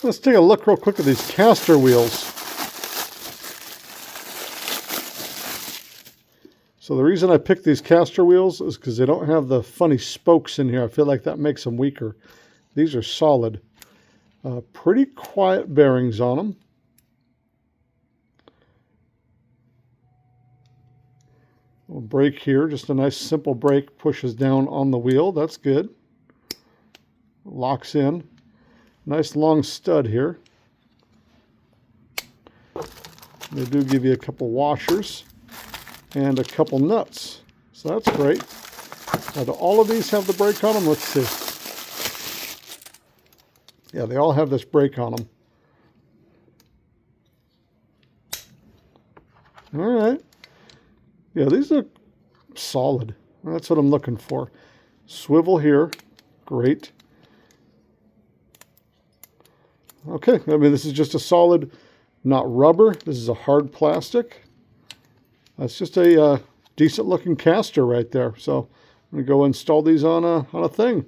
Let's take a look real quick at these Castor wheels. So the reason I picked these Castor wheels is because they don't have the funny spokes in here. I feel like that makes them weaker. These are solid. Pretty quiet bearings on them. Little brake here, just a nice simple brake, pushes down on the wheel. That's good. Locks in. Nice long stud here. They do give you a couple washers and a couple nuts. So that's great. Now, do all of these have the brake on them? Let's see. Yeah, they all have this brake on them. All right. Yeah, these are solid. That's what I'm looking for. Swivel here. Great. Okay, I mean, this is just a solid, not rubber. This is a hard plastic. That's just a decent looking Castor right there. So I'm going to go install these on a thing.